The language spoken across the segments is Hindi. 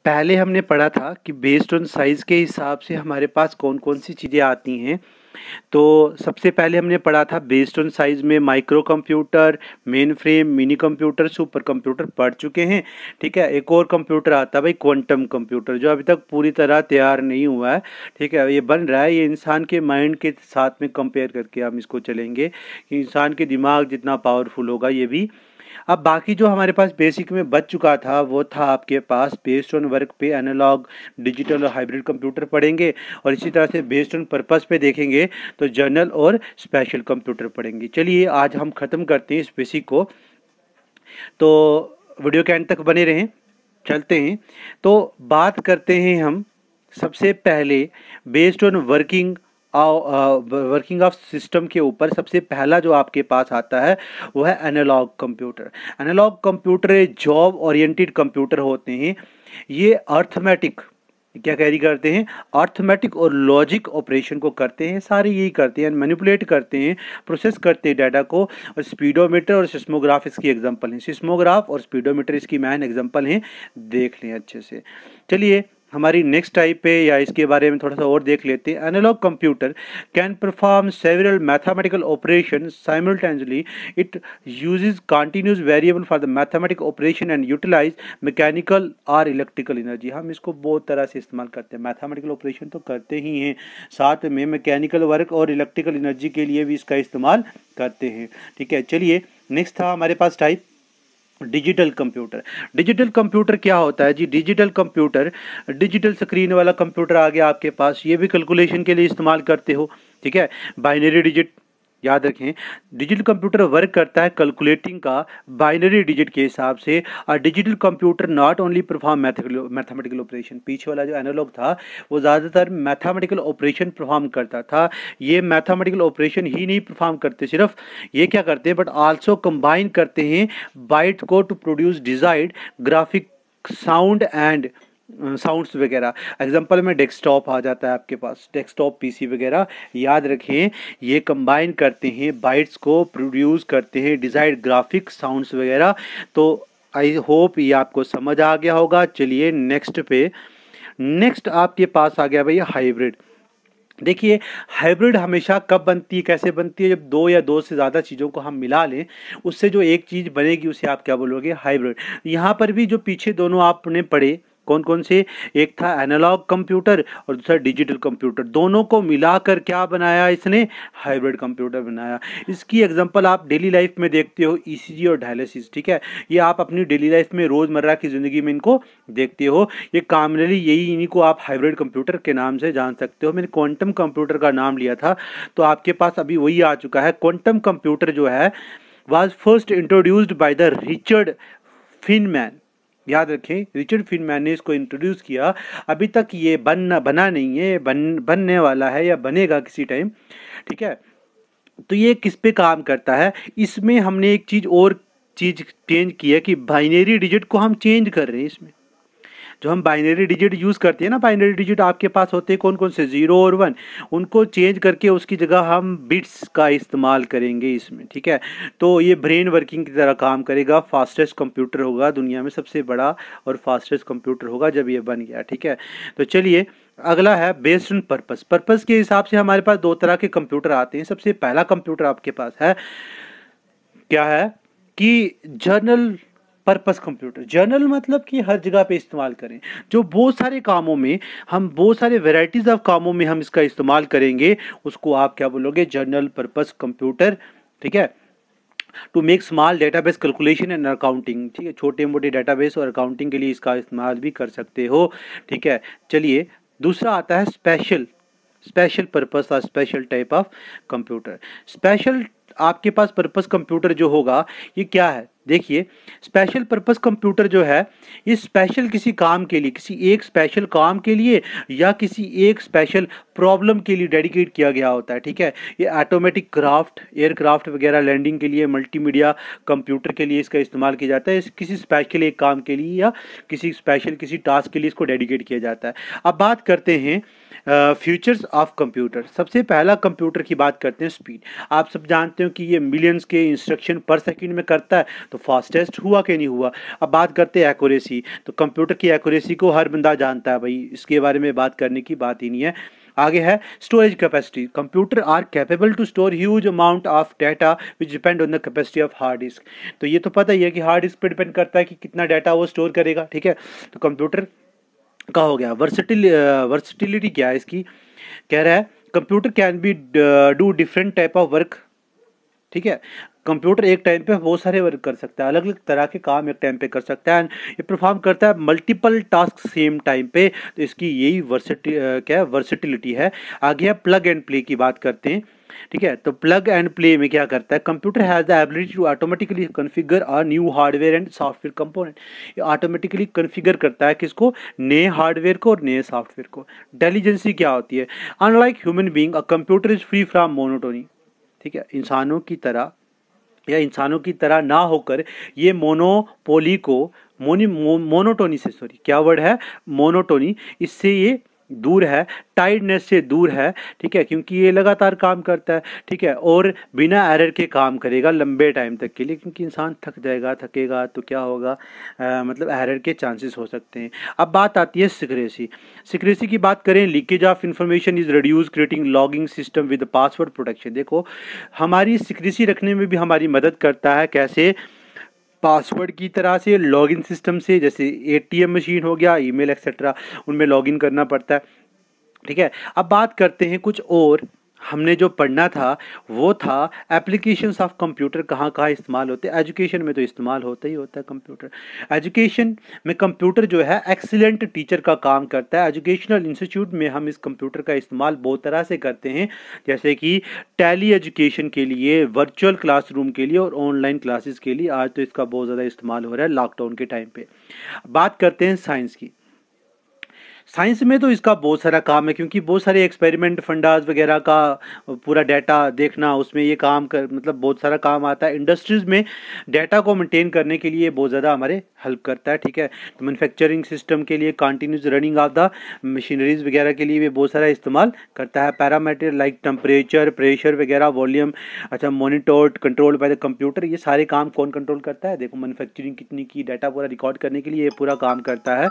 पहले हमने पढ़ा था कि बेस्ड ऑन साइज़ के हिसाब से हमारे पास कौन कौन सी चीज़ें आती हैं। तो सबसे पहले हमने पढ़ा था बेस्ड ऑन साइज़ में micro computer, main frame, mini computer, super computer पढ़ चुके हैं। ठीक है, एक और कंप्यूटर आता है भाई क्वांटम कंप्यूटर, जो अभी तक पूरी तरह तैयार नहीं हुआ है। ठीक है, ये बन रहा है, ये इंसान के माइंड के साथ में कंपेयर करके हम इसको चलेंगे कि इंसान के दिमाग जितना पावरफुल होगा ये भी। अब बाकी जो हमारे पास बेसिक में बच चुका था वो था आपके पास बेस्ड ऑन वर्क पे एनालॉग, डिजिटल और हाइब्रिड कंप्यूटर पढ़ेंगे, और इसी तरह से बेस्ड ऑन पर्पस पे देखेंगे तो जर्नल और स्पेशल कंप्यूटर पढ़ेंगे। चलिए आज हम ख़त्म करते हैं इस बेसिक को, तो वीडियो के एंड तक बने रहें। चलते हैं तो बात करते हैं हम सबसे पहले based on working of system के ऊपर। सबसे पहला जो आपके पास आता है वो है analog computer. Analog computer job oriented computer होते हैं। ये अर्थमेटिक क्या कैरी करते हैं, अर्थमेटिक और लॉजिक ऑपरेशन को करते हैं, सारे यही करते हैं, मैनिपुलेट करते हैं, प्रोसेस करते हैं डाटा को। और स्पीडोमीटर और सिस्मोग्राफ इसकी एग्जांपल हैं, सिस्मोग्राफ और स्पीडोमीटर इसकी मैन एग्जांपल हैं, देख लें अच्छे से। चलिए हमारी नेक्स्ट टाइप पे या इसके बारे में थोड़ा सा और देख लेते हैं। Analog computer can perform several mathematical operation simultaneously. It uses continuous variable for the mathematic operation and utilize mechanical और इलेक्ट्रिकल एनर्जी। हम इसको बहुत तरह से इस्तेमाल करते हैं, मैथमेटिकल ऑपरेशन तो करते ही हैं, साथ में मैकेनिकल वर्क और इलेक्ट्रिकल एनर्जी के लिए भी इसका इस्तेमाल करते हैं। ठीक है, चलिए नेक्स्ट था हमारे पास type digital computer. Digital computer क्या होता है जी? डिजिटल कंप्यूटर डिजिटल स्क्रीन वाला कंप्यूटर आ गया आपके पास, ये भी कैलकुलेशन के लिए इस्तेमाल करते हो। ठीक है, बाइनरी डिजिट याद रखें, डिजिटल कंप्यूटर वर्क करता है कैलकुलेटिंग का बाइनरी डिजिट के हिसाब से। और digital computer not only perform mathematical operation, पीछे वाला जो एनालॉग था वो ज़्यादातर मैथमेटिकल ऑपरेशन परफॉर्म करता था, ये मैथमेटिकल ऑपरेशन ही नहीं परफॉर्म करते सिर्फ, ये क्या करते हैं बट आल्सो कंबाइन करते हैं बाइट को to produce desired graphic, sound and sounds वगैरह। एग्जांपल में डेस्कटॉप आ जाता है आपके पास, डेस्कटॉप पीसी वगैरह, याद रखें ये कंबाइन करते हैं बाइट्स को, प्रोड्यूस करते हैं डिजायर्ड ग्राफिक, साउंड्स वगैरह। तो आई होप ये आपको समझ आ गया होगा। चलिए नेक्स्ट पे, नेक्स्ट आपके पास आ गया भैया हाइब्रिड। देखिए हाइब्रिड हमेशा कब बनती है, कैसे बनती है? जब दो या दो से ज़्यादा चीज़ों को हम मिला लें, उससे जो एक चीज़ बनेगी उसे आप क्या बोलोगे? हाइब्रिड। यहाँ पर भी जो पीछे दोनों आपने पढ़े कौन कौन से, एक था एनालॉग कंप्यूटर और दूसरा डिजिटल कंप्यूटर, दोनों को मिलाकर क्या बनाया इसने? हाइब्रिड कंप्यूटर बनाया। इसकी एग्जांपल आप डेली लाइफ में देखते हो, ईसीजी और डायलिसिस। ठीक है, ये आप अपनी डेली लाइफ में रोज़मर्रा की ज़िंदगी में इनको देखते हो, ये कॉमनली यही, इन्हीं को आप हाइब्रिड कंप्यूटर के नाम से जान सकते हो। मैंने क्वांटम कंप्यूटर का नाम लिया था, तो आपके पास अभी वही आ चुका है। क्वांटम कंप्यूटर जो है was first introduced by the Richard Feynman. याद रखें, रिचर्ड फिनमैन ने इसको इंट्रोड्यूस किया। अभी तक ये बना नहीं है, बनने वाला है या बनेगा किसी टाइम। ठीक है, तो ये किस पे काम करता है? इसमें हमने एक चीज चेंज की है कि बाइनरी डिजिट को हम चेंज कर रहे हैं। इसमें जो हम बाइनरी डिजिट यूज़ करते हैं ना, बाइनरी डिजिट आपके पास होते हैं कौन कौन से? 0 और 1, उनको चेंज करके उसकी जगह हम बिट्स का इस्तेमाल करेंगे इसमें। ठीक है, तो ये ब्रेन वर्किंग की तरह काम करेगा, फास्टेस्ट कंप्यूटर होगा, दुनिया में सबसे बड़ा और फास्टेस्ट कंप्यूटर होगा जब ये बन गया। ठीक है, तो चलिए अगला है बेस्ड ऑन पर्पस। पर्पस के हिसाब से हमारे पास दो तरह के कंप्यूटर आते हैं। सबसे पहला कंप्यूटर आपके पास है क्या है कि जर्नल पर्पस कंप्यूटर। जर्नल मतलब कि हर जगह पे इस्तेमाल करें, जो बहुत सारे कामों में, हम बहुत सारे वेराइटीज ऑफ कामों में हम इसका इस्तेमाल करेंगे, उसको आप क्या बोलोगे? General purpose computer. ठीक है, to make small database calculation and accounting. ठीक है, छोटे मोटे डेटाबेस और अकाउंटिंग के लिए इसका इस्तेमाल भी कर सकते हो। ठीक है, चलिए दूसरा आता है स्पेशल पर्पस और special type of computer. Special आपके पास पर्पस कंप्यूटर जो होगा ये क्या है? देखिए स्पेशल पर्पस कंप्यूटर जो है ये स्पेशल किसी काम के लिए, किसी एक स्पेशल काम के लिए या किसी एक स्पेशल प्रॉब्लम के लिए डेडिकेट किया गया होता है। ठीक है, ये ऑटोमेटिक क्राफ्ट, एयरक्राफ्ट वगैरह लैंडिंग के लिए, मल्टीमीडिया कंप्यूटर के लिए इसका इस्तेमाल किया जाता है। किसी स्पेशल एक काम के लिए या किसी स्पेशल किसी टास्क के लिए इसको डेडिकेट किया जाता है। अब बात करते हैं फ्यूचर्स ऑफ कंप्यूटर। सबसे पहला कंप्यूटर की बात करते हैं स्पीड। आप सब जानते हो कि ये मिलियंस के इंस्ट्रक्शन पर सेकंड में करता है, तो फास्टेस्ट हुआ कि नहीं हुआ। अब बात करते हैं एक्यूरेसी, तो कंप्यूटर की एक्यूरेसी को हर बंदा जानता है भाई, इसके बारे में बात करने की बात ही नहीं है। आगे है storage capacity. Computer are capable to store huge amount of data which depend on the capacity of hard disk. तो ये तो पता ही है कि हार्ड डिस्क पे डिपेंड करता है कि कितना डाटा वो स्टोर करेगा, ठीक है। तो कंप्यूटर का हो गया। वर्सिटिलिटी क्या है इसकी, कह रहा है computer can be do different type of work, ठीक है। कंप्यूटर एक टाइम पे बहुत सारे वर्क कर सकता है, अलग अलग तरह के काम एक टाइम पे कर सकता है, ये परफॉर्म करता है मल्टीपल टास्क सेम टाइम पे। तो इसकी यही क्या है, वर्सिटिलिटी है। आगे है प्लग एंड प्ले की बात करते हैं, ठीक है। तो प्लग एंड प्ले में क्या करता है, computer has the ability to automatically configure a new hardware and software component. ये ऑटोमेटिकली कॉन्फ़िगर करता है किसको, नए हार्डवेयर को और नए सॉफ्टवेयर को। इंटेलिजेंसी क्या होती है, unlike human being a computer is free from monotony, ठीक है। इंसानों की तरह या इंसानों की तरह ना होकर ये मोनोपोली को मोनोटोनी से, सॉरी क्या वर्ड है, मोनोटोनी, इससे ये दूर है, टाइडनेस से दूर है, ठीक है, क्योंकि ये लगातार काम करता है, ठीक है, और बिना एरर के काम करेगा लंबे टाइम तक के लिए, क्योंकि इंसान थक जाएगा, थकेगा तो क्या होगा, मतलब एरर के चांसेस हो सकते हैं। अब बात आती है सिक्रेसी। सिक्रेसी की बात करें, leakage of information is reduce creating logging system with password protection. देखो हमारी सिक्रेसी रखने में भी हमारी मदद करता है, कैसे, पासवर्ड की तरह से, लॉगिन सिस्टम से, जैसे एटीएम मशीन हो गया, ईमेल एक्सेट्रा, उनमें लॉगिन करना पड़ता है, ठीक है। अब बात करते हैं कुछ और, हमने जो पढ़ना था वो था एप्लीकेशंस ऑफ कंप्यूटर कहाँ कहाँ इस्तेमाल होते हैं। एजुकेशन में तो इस्तेमाल होता ही होता है कंप्यूटर। एजुकेशन में कंप्यूटर जो है एक्सीलेंट टीचर का काम करता है। एजुकेशनल इंस्टीट्यूट में हम इस कंप्यूटर का इस्तेमाल बहुत तरह से करते हैं, जैसे कि टैली एजुकेशन के लिए, वर्चुअल क्लासरूम के लिए और ऑनलाइन क्लासेस के लिए। आज तो इसका बहुत ज़्यादा इस्तेमाल हो रहा है लॉकडाउन के टाइम पे। बात करते हैं साइंस की। साइंस में तो इसका बहुत सारा काम है, क्योंकि बहुत सारे एक्सपेरिमेंट फंडाज वगैरह का पूरा डाटा देखना, उसमें ये काम कर, मतलब बहुत सारा काम आता है। इंडस्ट्रीज में डाटा को मेंटेन करने के लिए बहुत ज़्यादा हमारे हेल्प करता है, ठीक है। तो मैन्युफैक्चरिंग सिस्टम के लिए, continuous running of the machineries वगैरह के लिए भी बहुत सारा इस्तेमाल करता है। पैरामीटर लाइक टेम्परेचर, प्रेशर वगैरह, वॉल्यूम, अच्छा, monitored control by the computer. ये सारे काम कौन कंट्रोल करता है, देखो मैन्युफैक्चरिंग कितनी की, डाटा पूरा रिकॉर्ड करने के लिए ये पूरा काम करता है,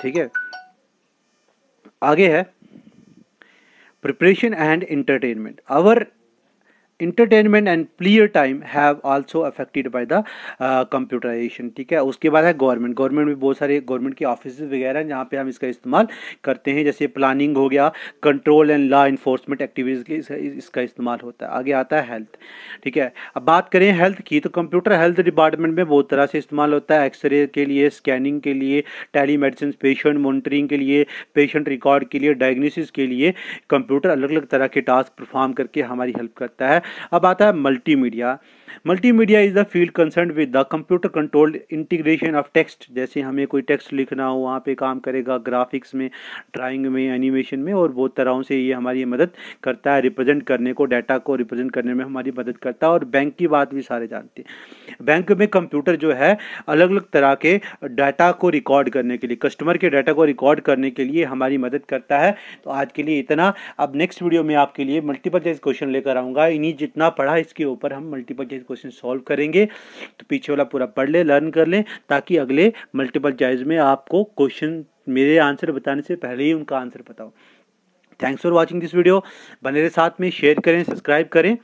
ठीक है। आगे है preparation and entertainment. Our entertainment and pleasure time have also affected by the computerization, ठीक है। उसके बाद है गवर्नमेंट। गवर्नमेंट में बहुत सारे गवर्नमेंट के ऑफिस वगैरह हैं जहाँ पे हम इसका इस्तेमाल करते हैं, जैसे प्लानिंग हो गया, control and law enforcement activities के इसका इस्तेमाल होता है। आगे आता है हेल्थ, ठीक है। अब बात करें हेल्थ की, तो कंप्यूटर हेल्थ डिपार्टमेंट में बहुत तरह से इस्तेमाल होता है। एक्सरे के लिए, स्कैनिंग के लिए, टेली मेडिसिन, पेशेंट मॉनिटरिंग के लिए, पेशेंट रिकॉर्ड के लिए, डायग्नोसिस के लिए कंप्यूटर अलग अलग तरह के टास्क परफॉर्म करके हमारी हेल्प करता है। अब आता है multimedia. Multimedia is the field concern with the computer controlled integration of text. जैसे हमें कोई टेक्स्ट लिखना हो, वहाँ पे काम करेगा, ग्राफिक्स में, ड्राइंग में, एनिमेशन में, और बहुत तरहों से ये हमारी मदद करता है रिप्रेजेंट करने को, डाटा को रिप्रेजेंट करने में हमारी मदद करता है। और बैंक की बात भी सारे जानते हैं। बैंक में कंप्यूटर जो है अलग अलग तरह के डाटा को रिकॉर्ड करने के लिए, कस्टमर के डाटा को रिकॉर्ड करने के लिए हमारी मदद करता है। तो आज के लिए इतना। अब नेक्स्ट वीडियो में आपके लिए मल्टीपल चॉइस क्वेश्चन लेकर आऊँगा। इन्हीं जितना पढ़ा इसके ऊपर हम मल्टीपल चॉइस क्वेश्चन सॉल्व करेंगे। तो पीछे वाला पूरा पढ़ ले, लर्न कर लें, ताकि अगले मल्टीपल चॉइस में आपको क्वेश्चन मेरे आंसर बताने से पहले ही उनका आंसर पता हो। Thanks for watching this video. बने रहे साथ में, शेयर करें, सब्सक्राइब करें।